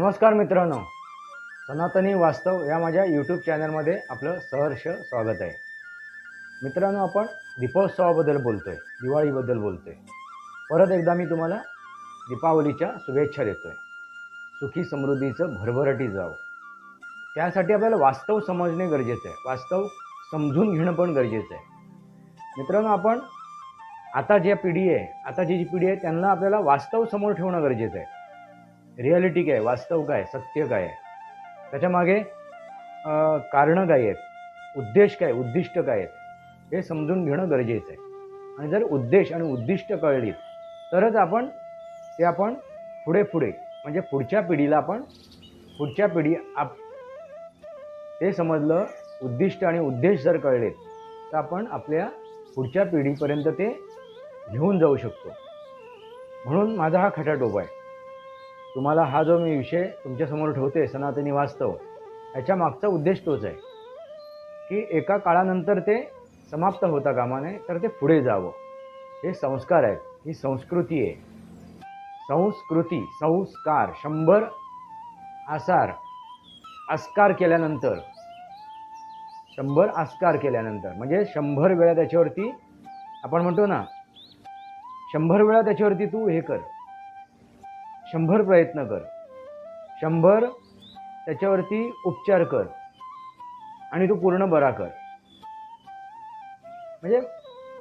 नमस्कार मित्रांनो, सनातनी वास्तव या माझ्या यूट्यूब चॅनलमध्ये आपलं सहर्ष स्वागत आहे. मित्रांनो, आपण दीपोत्सवाबद्दल बोलतोय, दिवाळीबद्दल बोलतोय. परत एकदा मी तुम्हाला दीपावलीच्या शुभेच्छा देतोय. सुखी समृद्धीचं भरभराटी जावं. त्यासाठी आपल्याला वास्तव समजणे गरजेचं आहे. वास्तव समजून घेणं पण गरजेचं आहे. मित्रांनो, आपण आता जी पिढी आहे त्यांना आपल्याला वास्तव समोर ठेवणं गरजेचं आहे. रिॲलिटी काय, वास्तव काय, सत्य काय आहे, त्याच्यामागे कारणं काय आहेत, उद्देश काय, उद्दिष्ट काय आहेत, हे समजून घेणं गरजेचं आहे. आणि जर उद्देश आणि उद्दिष्ट कळली तरच आपण पुढे म्हणजे पुढच्या पिढीला ते समजलं, उद्दिष्ट आणि उद्देश जर कळले तर आपण आपल्या पुढच्या पिढीपर्यंत ते घेऊन जाऊ शकतो. म्हणून माझा हा खटाटोप आहे. तुम्हाला हा जो मी विषय तुमच्यासमोर ठेवते, सनातनी वास्तव, याच्या मागचा उद्देश तोच आहे की एका काळानंतर ते समाप्त होता कामा नये, तर ते पुढे जावं. हे संस्कार आहेत, ही संस्कृती आहे. संस्कृती, संस्कार, 100 आस्कार केल्यानंतर 100 आस्कार केल्यानंतर म्हणजे 100 वेळा त्याच्यावरती आपण म्हणतो ना, 100 वेळा त्याच्यावरती तू हे कर, 100 प्रयत्न कर, 100 त्याच्यावरती उपचार कर आणि तू पूर्ण बरा कर. म्हणजे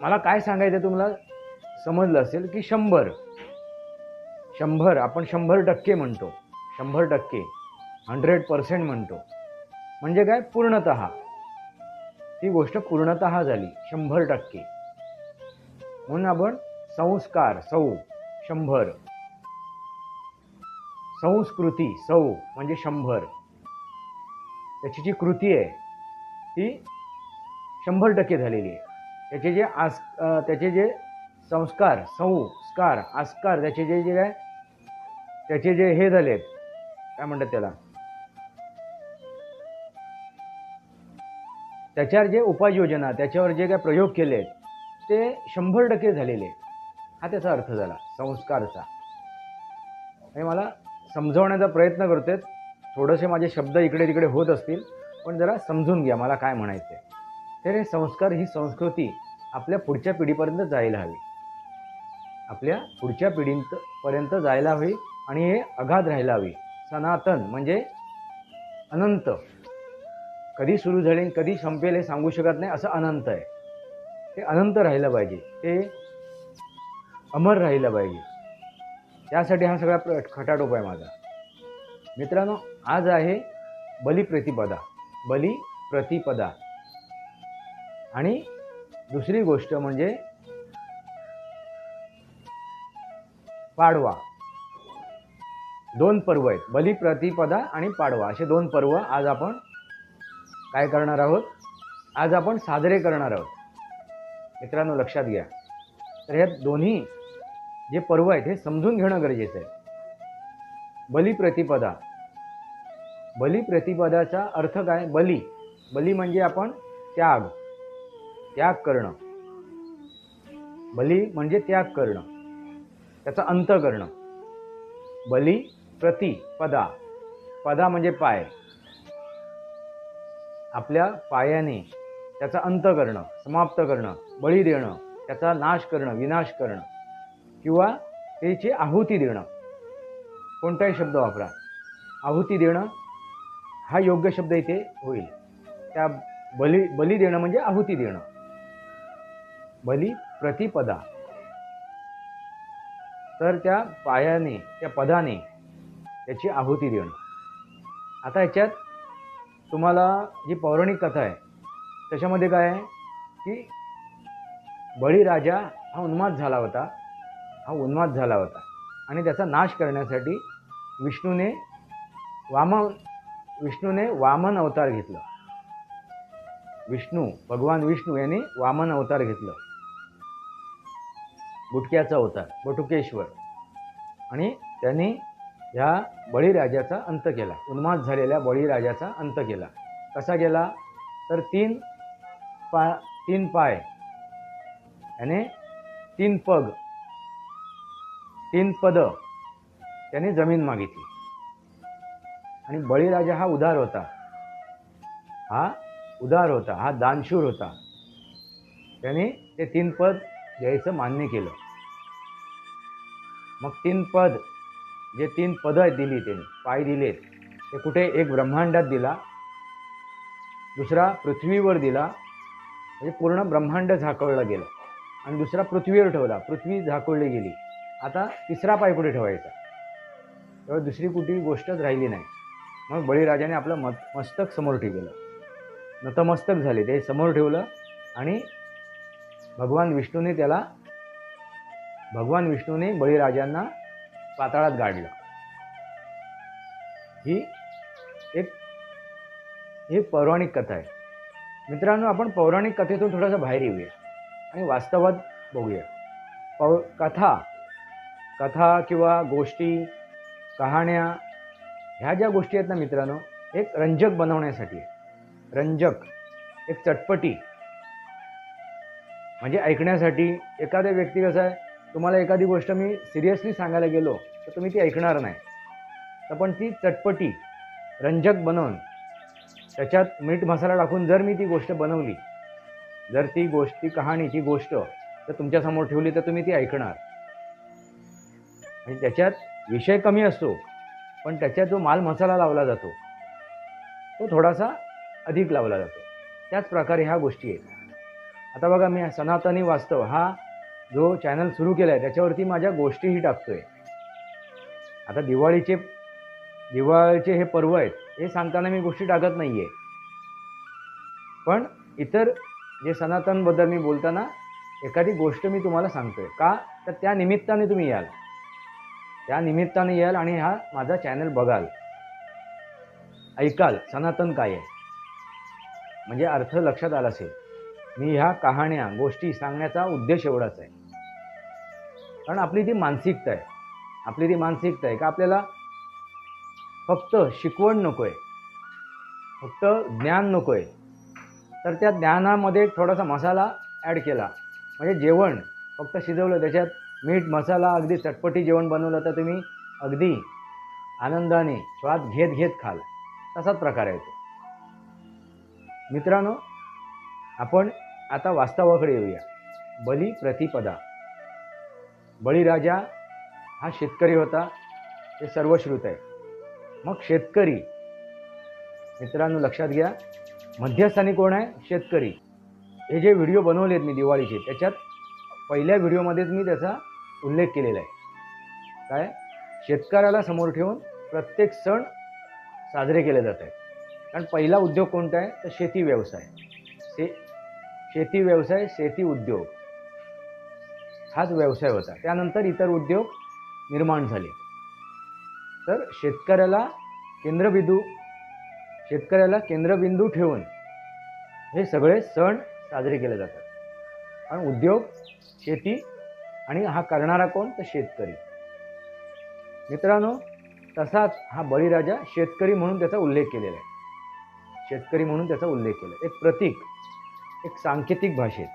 मला काय सांगायचं तुम्हाला समजलं असेल की 100 आपण 100% म्हणतो, 100%, 100% म्हणतो. म्हणजे काय, पूर्णतः ती गोष्ट पूर्णतः झाली, 100%. म्हणून आपण संस्कार, 100, संस्कृती, म्हणजे 100, त्याची जी कृती आहे ती 100% झालेली आहे. त्याचे जे संस्कार, आस्कार, त्याचे जे हे झालेत, काय म्हणतात त्याला, त्याच्यावर जे उपाययोजना, त्याच्यावर जे काय प्रयोग केले ते 100% झालेले. हा त्याचा अर्थ झाला संस्कारचा. आणि मला समजवण्याचा प्रयत्न करतोय. थोडेसे माझे शब्द इकडे तिकडे होत असतील, पण जरा समजून घ्या मला काय म्हणायचं आहे. तर हे संस्कार, ही संस्कृती आपल्या पुढच्या पिढीपर्यंत जायला हवी, आपल्या पुढच्या पिढीपर्यंत जायला हवी आणि हे अगाध राहायला हवी. सनातन म्हणजे अनंत, कधी सुरू झाले कधी संपेल हे सांगू शकत नाही, असं अनंत आहे. ते अनंत राहिलं पाहिजे, ते अमर राहिलं पाहिजे. त्यासाठी हा सगळा खटाटोप आहे माझा. मित्रांनो, आज आहे बलिप्रतिपदा. आणि दुसरी गोष्ट म्हणजे पाडवा. 2 पर्व आहेत, बलिप्रतिपदा आणि पाडवा, असे 2 पर्व आज आपण काय करणार आहोत, आज आपण साजरे करणार आहोत. मित्रांनो, लक्षात घ्या. तर ह्या दोन्ही जे पर्व आहेत हे समजून घेणं गरजेचं आहे. बलिप्रतिपदाचा अर्थ काय, बली म्हणजे आपण त्याग करणं. बली म्हणजे त्याग करणं, त्याचा अंत करणं. बलिप्रतिपदा, पदा म्हणजे पाय, आपल्या पायाने त्याचा अंत करणं, समाप्त करणं, बळी देणं, त्याचा नाश करणं, विनाश करणं, किंवा त्याची आहुती देणं. कोणताही शब्द वापरा, आहुती देणं हा योग्य शब्द इथे होईल. त्या बली देणं म्हणजे आहुती देणं. बलिप्रतिपदा, तर त्या पायाने, त्या पदाने त्याची आहुती देणं. आता याच्यात तुम्हाला जी पौराणिक कथा आहे त्याच्यामध्ये काय आहे की बळीराजा हा उन्माद झाला होता आणि त्याचा नाश करण्यासाठी विष्णूने वामन अवतार घेतला. भगवान विष्णू यांनी वामन अवतार घेतलं, बुटक्याचा अवतार, बटुकेश्वर. आणि त्यांनी ह्या बळीराजाचा अंत केला, उन्माद झालेल्या बळीराजाचा अंत केला. कसा केला, तर 3 पाय याने 3 पद त्याने जमीन मागितली. आणि बळीराजा हा उदार होता, हा दानशूर होता. त्याने ते 3 पद द्यायचं मान्य केलं. मग 3 पद, जे 3 पदं दिली त्यांनी, पाय दिलेत, ते कुठे, एक ब्रह्मांडात दिला, दुसरा पृथ्वीवर दिला, म्हणजे पूर्ण ब्रह्मांड झाकळलं गेलं, आणि दुसरा पृथ्वीवर ठेवला, पृथ्वी झाकळली गेली. आता तिसरा पाय कुठे ठेवायचा, तेव्हा दुसरी कुठली गोष्टच राहिली नाही. मग बळीराजाने आपलं मस्तक समोर ठेवलं, नतमस्तक झाले, ते समोर ठेवलं, आणि भगवान विष्णूने बळीराजांना पाताळात गाडलं. ही एक पौराणिक कथा आहे. मित्रांनो, आपण पौराणिक कथेतून थोडंसं बाहेर येऊया आणि वास्तवात बघूया. कथा किंवा गोष्टी, कहाण्या, ह्या ज्या गोष्टी आहेत ना मित्रांनो, एक रंजक बनवण्यासाठी आहे. रंजक, एक चटपटी, म्हणजे ऐकण्यासाठी. एखाद्या व्यक्ती कसं आहे, तुम्हाला एखादी गोष्ट मी सिरियसली सांगायला गेलो तर तुम्ही ती ऐकणार नाही. तर पण ती चटपटी, रंजक बनवून त्याच्यात मीठ मसाला टाकून जर मी ती गोष्ट बनवली, जर ती कहाणीची गोष्ट जर तुमच्यासमोर ठेवली, तर तुम्ही ती ऐकणार. आणि त्याच्यात विषय कमी असतो, पण त्याच्यात जो माल मसाला लावला जातो तो थोडासा अधिक लावला जातो. त्याच प्रकारे ह्या गोष्टी आहेत. आता बघा, मी सनातनी वास्तव हा जो चॅनल सुरू केला आहे, त्याच्यावरती माझ्या गोष्टीही टाकतोय. आता दिवाळीचे हे पर्व आहेत, हे सांगताना मी गोष्टी टाकत नाही आहे. पण इतर जे सनातनबद्दल मी बोलताना एखादी गोष्ट मी तुम्हाला सांगतोय का, तर त्या निमित्ताने तुम्ही याल, आणि हा माझा चॅनल बघाल, ऐकाल सनातन काय आहे, म्हणजे अर्थ लक्षात आला असेल. मी ह्या कहाण्या, गोष्टी सांगण्याचा उद्देश एवढाच आहे. कारण आपली ती मानसिकता आहे का आपल्याला फक्त शिकवण नको आहे, फक्त ज्ञान नको आहे, तर त्या ज्ञानामध्ये थोडासा मसाला ॲड केला, म्हणजे जेवण फक्त शिजवलं, त्याच्यात मीठ मसाला, अगदी चटपटी जेवण बनवलं, तर तुम्ही अगदी आनंदाने स्वाद घेत खाल. तसाच प्रकार आहे तो. मित्रांनो, आपण आता वास्तवाकडे येऊया. बलिप्रतिपदा. बळीराजा हा शेतकरी होता, हे सर्वश्रुत आहे. मग शेतकरी, मित्रांनो लक्षात घ्या, मध्यस्थानी कोण आहे? शेतकरी. हे जे व्हिडिओ बनवलेत मी दिवाळीचे, त्याच्यात पहिल्या व्हिडिओमध्येच मी त्याचा उल्लेख केलेला आहे. काय? शेतकऱ्याला समोर ठेवून प्रत्येक सण साजरे केले जात आहेत. कारण पहिला उद्योग कोणता आहे? तर शेती व्यवसाय, शेती उद्योग हाच व्यवसाय होता. त्यानंतर इतर उद्योग निर्माण झाले. तर शेतकऱ्याला केंद्रबिंदू ठेवून हे सगळे सण साजरे केले जातात. आणि उद्योग, शेती, आणि हा करणारा कोण? तर शेतकरी. मित्रांनो, तसाच हा बळीराजा शेतकरी म्हणून त्याचा उल्लेख केलेला आहे. एक प्रतीक, एक सांकेतिक भाषेत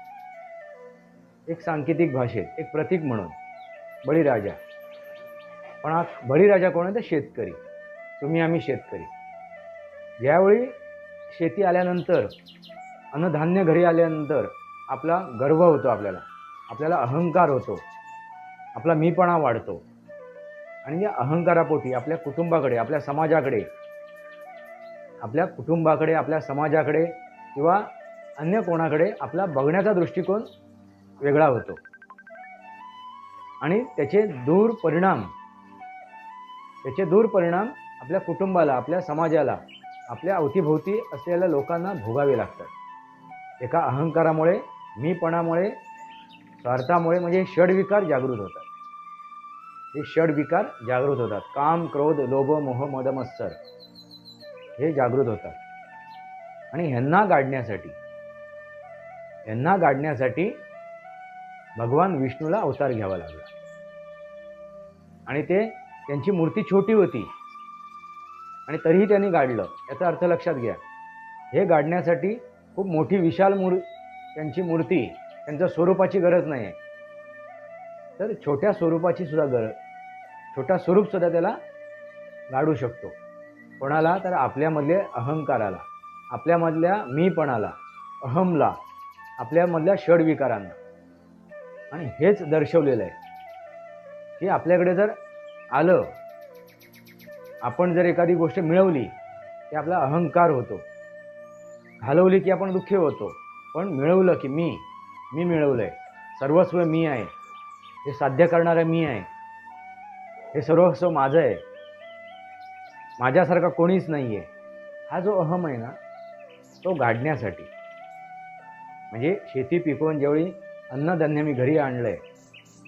एक प्रतीक म्हणून बळीराजा. पण हा बळीराजा कोण आहे? तर शेतकरी. आम्ही शेतकरी. ज्यावेळी शेती आल्यानंतर, अन्नधान्य घरी आल्यानंतर आपला गर्व होतो, आपल्याला अहंकार होतो, आपला मीपणा वाढतो. आणि या अहंकारापोटी आपल्या कुटुंबाकडे, आपल्या समाजाकडे किंवा अन्य कोणाकडे आपला बघण्याचा दृष्टिकोन वेगळा होतो. आणि त्याचे दूरपरिणाम आपल्या कुटुंबाला, आपल्या समाजाला, आपल्या अवतीभोवती असलेल्या लोकांना भोगावे लागतात. एका अहंकारामुळे, मीपणामुळे, स्वार्थामुळे, म्हणजे षडविकार जागृत होतात. काम, क्रोध, लोभ, मोह, मद, मत्सर हे जागृत होतात. आणि ह्यांना गाडण्यासाठी भगवान विष्णूला अवतार घ्यावा लागला. आणि त्यांची मूर्ती छोटी होती, आणि तरीही त्यांनी गाडलं. याचा अर्थ लक्षात घ्या. हे गाडण्यासाठी खूप मोठी विशाल त्यांची मूर्ती, त्यांच्या स्वरूपाची गरज नाही आहे. तर छोट्या स्वरूप सुद्धा त्याला गाडू शकतो. कोणाला? तर आपल्यामधले अहंकाराला, आपल्यामधल्या मीपणाला, अहमला, आपल्यामधल्या षड्विकारांना. आणि हेच दर्शवलेलं आहे की आपल्याकडे जर आलं, आपण जर एखादी गोष्ट मिळवली की आपला अहंकार होतो, घालवली की आपण दुःखी होतो. पण मिळवलं की मी मिळवलंय, सर्वस्व मी आहे, हे साध्य करणारा मी आहे, हे सर्वस्व माझं आहे, माझ्यासारखा कोणीच नाही आहे, हा जो अहम आहे ना, तो गाडण्यासाठी, म्हणजे शेती पिकवून जेवढी अन्नधान्य मी घरी आणलं आहे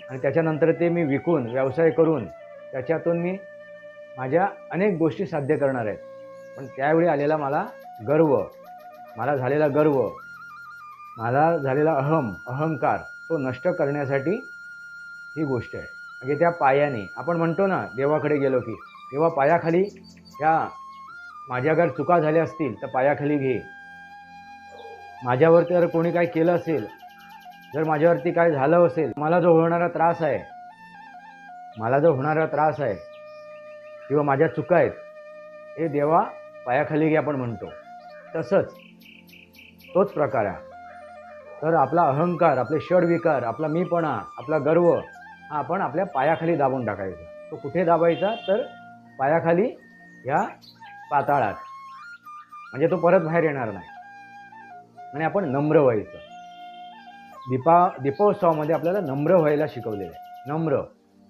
आणि त्याच्यानंतर ते मी विकून व्यवसाय करून त्याच्यातून मी माझ्या अनेक गोष्टी साध्य करणार आहेत. पण त्यावेळी आलेला मला गर्व, मला झालेला गर्व, मला झालेला अहंकार, तो नष्ट करण्यासाठी ही गोष्ट आहे. म्हणजे त्या पायाने आपण म्हणतो ना, देवाकडे गेलो की देवा पायाखाली, त्या माझ्या जर चुका झाल्या असतील तर पायाखाली घे, माझ्यावरती जर कोणी काय केलं असेल, जर माझ्यावरती काय झालं असेल, मला जो होणारा त्रास आहे किंवा माझ्या चुका आहेत, हे देवा पायाखाली घे आपण म्हणतो. तसंच तोच प्रकार आहे. तर आपला अहंकार, आपले षड्विकार, आपला मीपणा, आपला गर्व हा आपण आपल्या पायाखाली दाबून टाकायचा. तो कुठे दाबायचा? तर पायाखाली, ह्या पाताळात. म्हणजे तो परत बाहेर येणार नाही. आणि आपण नम्र व्हायचं. दीपोत्सवामध्ये आपल्याला नम्र व्हायला शिकवलेलं आहे. नम्र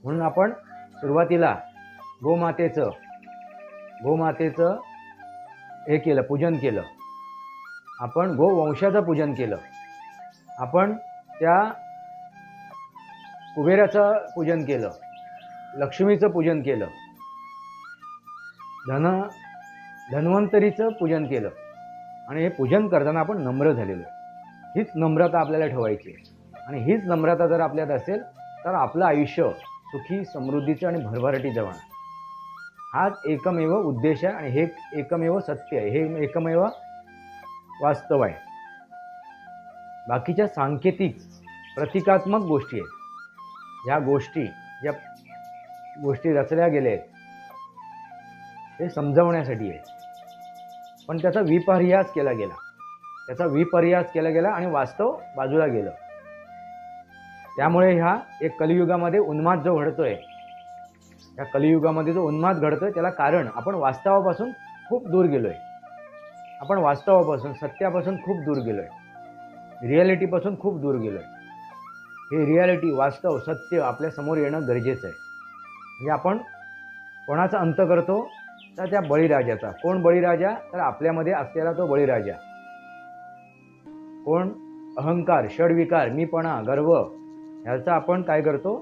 म्हणून आपण सुरुवातीला गोमातेचं हे केलं, पूजन केलं. आपण गोवंशाचं पूजन केलं. आपण त्या कुबेराचं पूजन केलं, लक्ष्मीचं पूजन केलं, धन्वंतरीचं पूजन केलं. आणि हे पूजन करताना आपण नम्र झालेलो आहे. हीच नम्रता आपल्याला ठेवायची आहे. आणि हीच नम्रता जर आपल्यात असेल तर आपलं आयुष्य सुखी, समृद्धीचं आणि भरभराटीचं होणार. हाच एकमेव उद्देश आहे आणि हे एकमेव सत्य आहे, हे एकमेव वास्तव आहे. बाकीच्या सांकेतिक, प्रतिकात्मक गोष्टी आहेत. ज्या गोष्टी रचल्या गेल्या आहेत ते समजवण्यासाठी आहे. पण त्याचा विपर्यास केला गेला आणि वास्तव बाजूला गेलं. त्यामुळे ह्या एक कलियुगामध्ये उन्माद जो घडतोय, या कलियुगामध्ये जो उन्माद घडतोय त्याला कारण आपण वास्तवापासून खूप दूर गेलोय. आपण वास्तवापासून, सत्यापासून खूप दूर गेलोय, रिॲलिटीपासून खूप दूर गेलोय. हे रिॲलिटी, वास्तव, सत्य आपल्या समोर येणं गरजेचं आहे. म्हणजे आपण कोणाचा अंत करतो? तर त्या बळीराजाचा. कोण बळीराजा? तर आपल्यामध्ये असलेला तो बळीराजा. कोण? अहंकार, षड्विकार, मीपणा, गर्व, ह्याचा आपण काय करतो?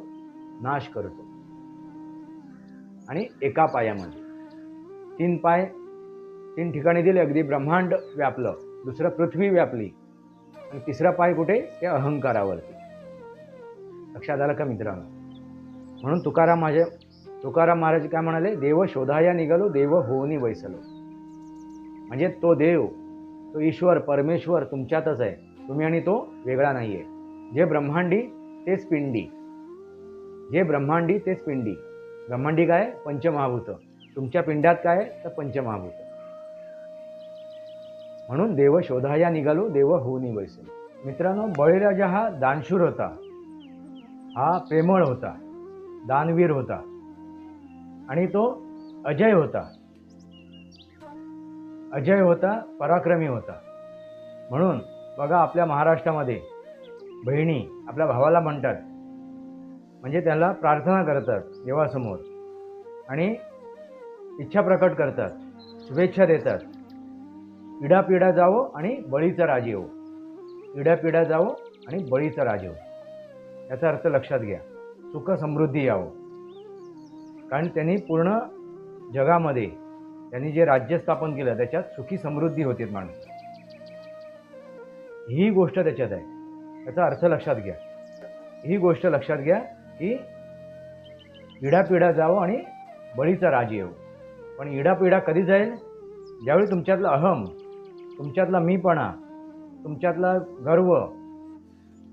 नाश करतो. आणि एका पायामध्ये 3 पाय 3 ठिकाणी दिले, अगदी ब्रह्मांड व्यापलं, दुसरं पृथ्वी व्यापली, आणि तिसरा पाय कुठे? त्या अहंकारावरती. लक्षात आलं का मित्रांनो? म्हणून तुकाराम महाराज काय म्हणाले? देव शोधाया निघालो, देव होऊनी बैसलो. म्हणजे तो देव, तो ईश्वर, परमेश्वर तुमच्यातच आहे. तुम्ही आणि तो वेगळा नाही आहे. जे ब्रह्मांडी तेच पिंडी. ब्रह्मांडी काय? पंचमहाभूत. तुमच्या पिंडात काय? तर पंचमहाभूत. म्हणून देव शोधाया निघालो, देव होऊनी बैसलो. मित्रांनो, बळीराजा हा दानशूर होता, हा प्रेमळ होता, दानवीर होता, आणि तो अजय होता, पराक्रमी होता. म्हणून बघा, आपल्या महाराष्ट्रामध्ये बहिणी आपल्या भावाला म्हणतात, म्हणजे त्याला प्रार्थना करतात देवासमोर आणि इच्छा प्रकट करतात, शुभेच्छा देतात. इडापिडा जावो आणि बळीचा राज येवो. इडापिडा जावो आणि बळीचा राज येवो. याचा अर्थ लक्षात घ्या. सुख समृद्धी यावो. कारण त्यांनी पूर्ण जगामध्ये त्यांनी जे राज्य स्थापन केलं त्याच्यात सुखी समृद्धी होती माणसं. ही गोष्ट त्याच्यात आहे. याचा अर्थ लक्षात घ्या. ही गोष्ट लक्षात घ्या की इडापिडा जावो आणि बळीचा राज येवो. पण इडापिडा कधी जाईल? ज्यावेळी तुमच्यातला अहम, तुमच्यातला मीपणा, तुमच्यातला गर्व,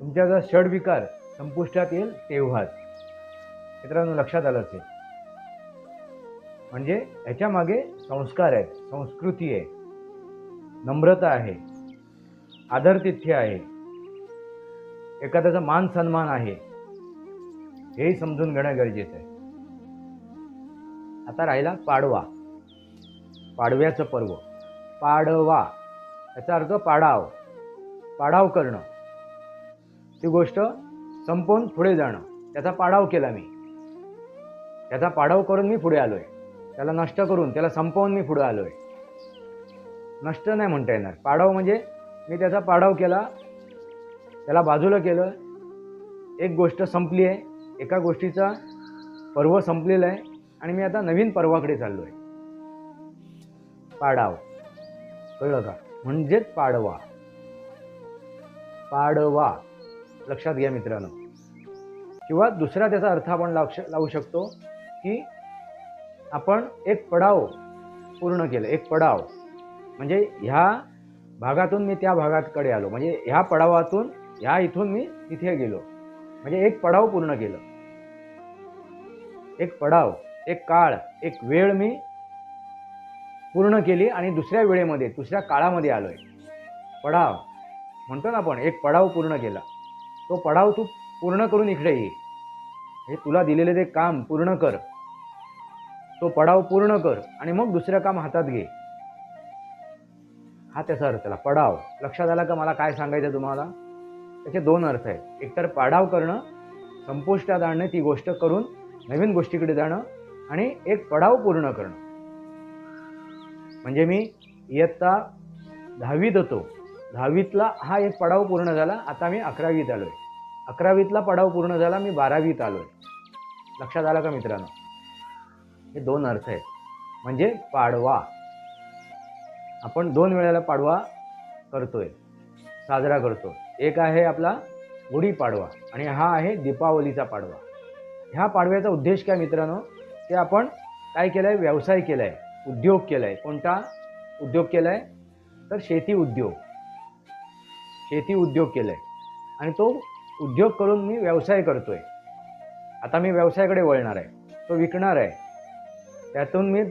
तुमच्यातला षड्विकार संपुष्टात येईल तेव्हाच. मित्रांनो, लक्षात आलं असेल. म्हणजे ह्याच्या मागे संस्कार आहेत, संस्कृती आहे, नम्रता आहे, आदरातिथ्य आहे, एखाद्याचा मान सन्मान आहे, हेही समजून घेणं गरजेचं आहे. आता राहिला पाडवा, पाडव्याचं पर्व. पाडवा याचा अर्थ पाडाव, पाडाव करणं, ती गोष्ट संपवून पुढे जाणं. त्याचा पाडाव केला मी, त्याचा पाडाव करून मी पुढे आलोय, त्याला नष्ट करून, त्याला संपवून मी पुढे आलोय. नष्ट नाही म्हणता येणार, पाडाव म्हणजे मी त्याचा पाडाव केला, त्याला बाजूला केलं, एक गोष्ट संपली आहे, एका गोष्टीचा पर्व संपलेला आहे आणि मी आता नवीन पर्वाकडे चाललोय. पाडाव, कळलं का? म्हणजेच पाडवा. पाडवा लक्षात घ्या मित्रांनो. किंवा दुसरा त्याचा अर्थ आपण लावू शकतो की आपण एक पडाव पूर्ण केलं. एक पडाव म्हणजे ह्या भागातून मी त्या भागाकडे आलो, म्हणजे ह्या पडावातून ह्या इथून मी तिथे गेलो, म्हणजे एक पडाव पूर्ण केलं. एक पडाव, एक काळ, एक वेळ मी पूर्ण केली आणि दुसऱ्या वेळेमध्ये, दुसऱ्या काळामध्ये आलोय. पडाव म्हणतो ना आपण, एक पडाव पूर्ण केला. तो पडाव तू पूर्ण करून इकडे ये, हे तुला दिलेले ते काम पूर्ण कर, तो पडाव पूर्ण कर आणि मग दुसरं काम हातात घे. हा त्याचा अर्थ झाला पडाव. लक्षात आला का मला काय सांगायचं तुम्हाला? त्याचे दोन अर्थ आहेत. एकतर पाडाव करणं, संपुष्टात आणणे, ती गोष्ट करून नवीन गोष्टीकडे जाणं, आणि एक पडाव पूर्ण करणं. म्हणजे मी इयत्ता 10वीत होतो, 10वीतला हा एक पडाव पूर्ण झाला, आता मी 11वीत आलोय. 11वीतला पडाव पूर्ण झाला, मी 12वीत आलोय. लक्षात आला का मित्रांनो? हे दोन अर्थ आहेत. म्हणजे पाडवा, आपण दोन वेळेला पाडवा करतोय, साजरा करतो. एक आहे आपला गुढीपाडवा आणि हा आहे दीपावलीचा पाडवा. ह्या पाडव्याचा उद्देश काय मित्रांनो? की आपण काय केलंय? व्यवसाय केलाय, उद्योग केलाय. कोणता उद्योग केलाय? तर शेती उद्योग. शेती उद्योग केलाय आणि तो उद्योग करून मी व्यवसाय करतोय. आता मी व्यवसायाकडे वळणार आहे, तो विकणार आहे, त्यातून मी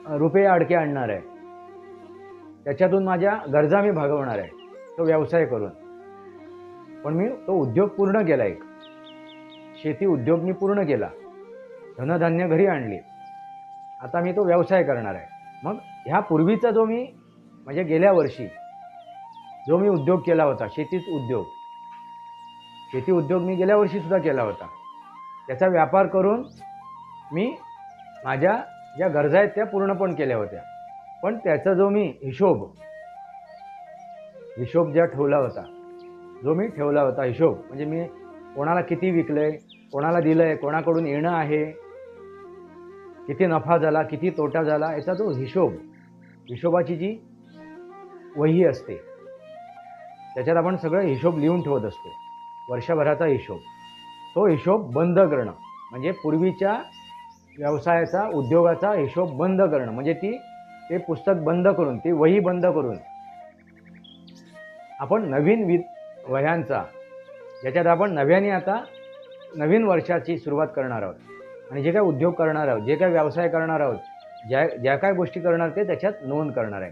रुपये अडके आणणार आहे, त्याच्यातून माझ्या गरजा मी भागवणार आहे, तो व्यवसाय करून. पण मी तो उद्योग पूर्ण केला. एक शेती उद्योग मी पूर्ण केला, धनधान्य घरी आणले, आता मी तो व्यवसाय करणार आहे. मग ह्या पूर्वीचा जो मी, म्हणजे गेल्या वर्षी जो मी उद्योग केला होता, शेतीच उद्योग, शेती उद्योग मी गेल्या वर्षी सुद्धा केला होता. त्याचा व्यापार करून मी माझ्या ज्या गरजा आहेत त्या पूर्ण पण केल्या होत्या. पण त्याचा जो मी हिशोब ज्या ठेवला होता, जो मी ठेवला होता हिशोब, म्हणजे मी कोणाला किती विकलंय, कोणाला दिलंय, कोणाकडून येणं आहे, किती नफा झाला, किती तोटा झाला, याचा जो हिशोब, हिशोबाची जी वही असते, त्याच्यात आपण सगळं हिशोब लिहून ठेवत असतो, वर्षभराचा हिशोब. तो हिशोब बंद करणं म्हणजे पूर्वीच्या व्यवसायाचा, उद्योगाचा हिशोब बंद करणं, म्हणजे ते पुस्तक बंद करून, ती वही बंद करून आपण नवीन वह्यांचा, ज्याच्यात आपण नव्याने आता नवीन वर्षाची सुरुवात करणार आहोत आणि जे काय उद्योग करणार आहोत, जे काय व्यवसाय करणार आहोत, ज्या काय गोष्टी करणार ते त्याच्यात नोंद करणार आहे.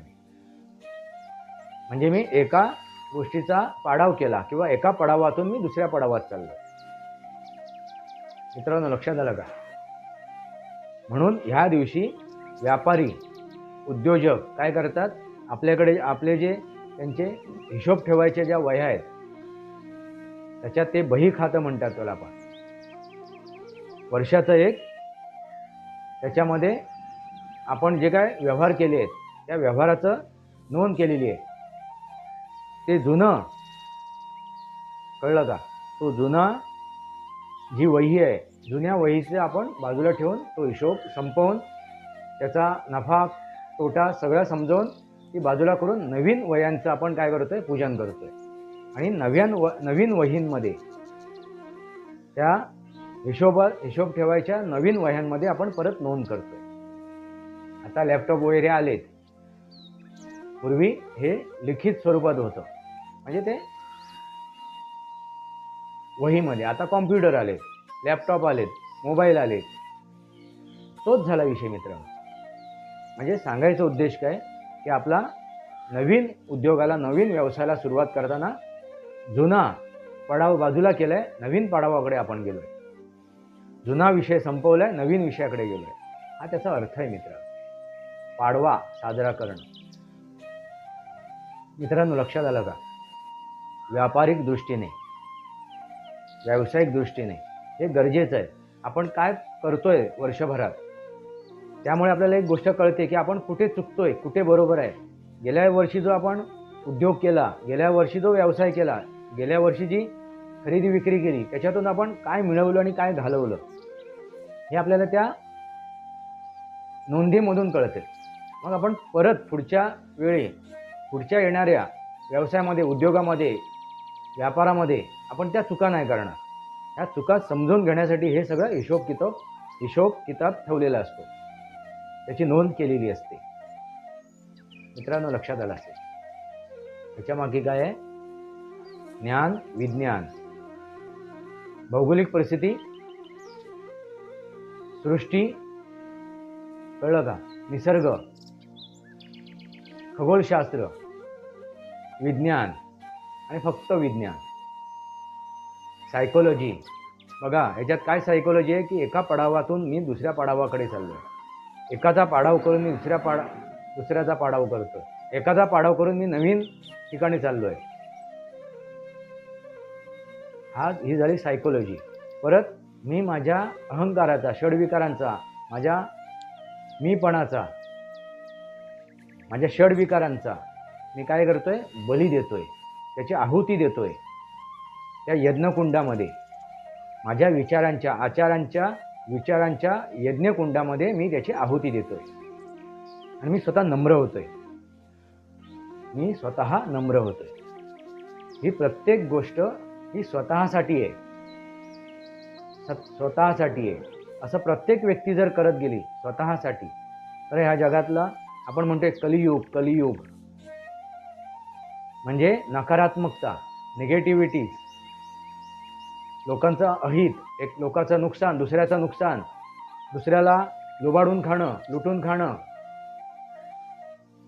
म्हणजे मी एका गोष्टीचा पाडाव केला किंवा एका पडावातून मी दुसऱ्या पडावात चाललो. मित्रांनो लक्षात आलं का? म्हणून ह्या दिवशी व्यापारी, उद्योजक काय करतात? आपल्याकडे आपले जे त्यांचे हिशोब ठेवायचे ज्या वह्या आहेत, त्याच्यात ते बही खातं म्हणतात त्याला आपण. वर्षाचं एक, त्याच्यामध्ये आपण जे काय व्यवहार केले आहेत त्या व्यवहाराचं नोंद केलेली आहे. ते जुनं, कळलं का? तो जुना जी वही आहे, जुन्या वहीचे आपण बाजूला ठेवून तो हिशोब संपवून, त्याचा नफा तोटा सगळं समजावून ती बाजूला करून नवीन वह्यांचं आपण काय करतोय? पूजन करतोय. आणि नवीन वहींमध्ये, त्या हिशोब ठेवायच्या नवीन वह्यांमध्ये आपण परत नोंद करतोय. आता लॅपटॉप वगैरे आलेत, पूर्वी हे लिखित स्वरूपात होतं, म्हणजे ते वहीमध्ये. आता कॉम्प्युटर आलेत, लॅपटॉप आलेत, मोबाईल आलेत, तोच झाला विषय मित्रांनो. म्हणजे सांगायचा उद्देश काय की आपला नवीन उद्योगाला, नवीन व्यवसायाला सुरुवात करताना जुना पडाव बाजूला केलाय, नवीन पडावाकडे आपण गेलोय. जुना विषय संपवलाय, नवीन विषयाकडे गेलोय. हा त्याचा अर्थ आहे मित्रांनो. पाडवा साजरा करणं. मित्रांनो लक्षात आलं का? व्यापारिक दृष्टीने, व्यावसायिक दृष्टीने हे गरजेचं आहे. आपण काय करतोय वर्षभरात, त्यामुळे आपल्याला एक गोष्ट कळते की आपण कुठे चुकतोय, कुठे बरोबर आहे. गेल्या वर्षी जो आपण उद्योग केला, गेल्या वर्षी जो व्यवसाय केला, गेल्या वर्षी जी खरेदी विक्री केली, त्याच्यातून आपण काय मिळवलं आणि काय घालवलं हे आपल्याला त्या नोंदीमधून कळते. मग आपण परत पुढच्या वेळी, पुढच्या येणाऱ्या व्यवसायामध्ये, उद्योगामध्ये, व्यापारामध्ये आपण त्या चुका नाही करणार. ह्या चुका समजून घेण्यासाठी हे सगळं हिशोब किताब ठेवलेला असतो, त्याची नोंद केलेली असते. मित्रांनो लक्षात आलं असेल. त्याच्या मागे काय आहे? ज्ञान, विज्ञान, भौगोलिक परिस्थिती, सृष्टी, कळलं का? निसर्ग, खगोलशास्त्र, विज्ञान आणि फक्त विज्ञान. सायकोलॉजी. बघा ह्याच्यात काय सायकोलॉजी आहे की एका पडावातून मी दुसऱ्या पडावाकडे चाललो आहे. एकाचा पाडाव करून मी दुसऱ्याचा पाडाव करतो. एकाचा पाडाव करून मी नवीन ठिकाणी चाललो आहे. ही झाली सायकोलॉजी. परत मी माझ्या अहंकाराचा, षडविकारांचा, माझ्या मीपणाचा, माझ्या षडविकारांचा मी काय करतोय? बली देतोय, त्याची आहुती देतोय. त्या यज्ञकुंडामध्ये माझ्या विचारांच्या, आचारांच्या, विचारांच्या यज्ञकुंडामध्ये मी त्याची आहुती देतोय. आणि मी स्वतः नम्र होतोय. ही प्रत्येक गोष्ट ही स्वतःसाठी आहे. स्वतःसाठी आहे. असं प्रत्येक व्यक्ती जर करत गेली स्वतःसाठी, तर ह्या जगातला आपण म्हणतोय कलियुग म्हणजे नकारात्मकता, निगेटिव्हिटी, लोकांचं अहित, एक लोकांचं नुकसान, दुसऱ्याचं नुकसान, दुसऱ्याला लुबाडून खाणं, लुटून खाणं.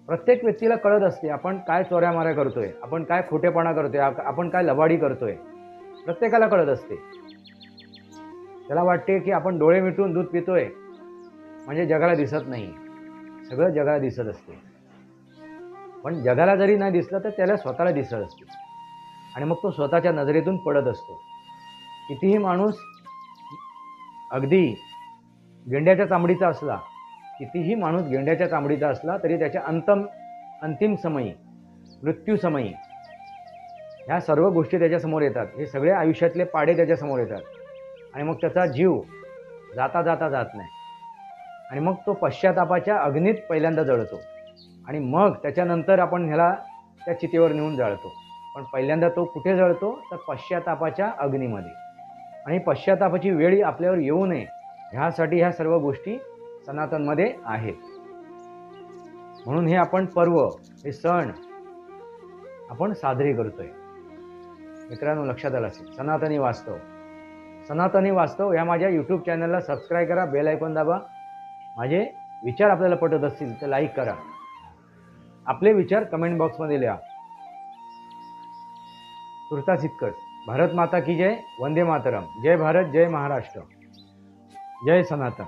प्रत्येक व्यक्तीला कळत असते आपण काय चोऱ्यामाऱ्या करतोय, आपण काय खोटेपणा करतोय, आपण काय लबाडी करतोय. प्रत्येकाला कळत असते. त्याला वाटते की आपण डोळे मिटून दूध पितोय म्हणजे जगाला दिसत नाही. सगळं जगाला दिसत असते. पण जगाला जरी नाही दिसलं तर त्याला स्वतःला दिसत असते. आणि मग तो स्वतःच्या नजरेतून पडत असतो. कितीही माणूस अगदी गेंड्याच्या चामडीचा असला, तरी त्याच्या अंतिम समयी, मृत्यू समयी ह्या सर्व गोष्टी त्याच्यासमोर येतात. हे सगळे आयुष्यातले पाडे त्याच्यासमोर येतात. आणि मग त्याचा जीव जाता जात नाही. आणि मग तो पश्चातापाच्या अग्नीत पहिल्यांदा जळतो. आणि मग त्याच्यानंतर आपण ह्याला त्या चितेवर नेऊन जाळतो. पण पहिल्यांदा तो कुठे जळतो? तर पश्चातापाच्या अग्नीमध्ये. आणि पश्चातापाची वेळ आपल्यावर येऊ नये ह्यासाठी ह्या सर्व गोष्टी सनातनमध्ये आहेत. म्हणून हे आपण पर्व, हे सण आपण साजरे करतोय. मित्रांनो लक्षात आलं असेल. सनातनी वास्तव या माझ्या यूट्यूब चॅनलला सबस्क्राईब करा, बेल आयकॉन दाबा. माझे विचार आपल्याला पटत असतील तर लाईक करा. आपले विचार कमेंट बॉक्समध्ये लिहा. तुर्तास इतकंच. भारत माता की जय. वंदे मातरम. जय भारत, जय महाराष्ट्र, जय सनातन.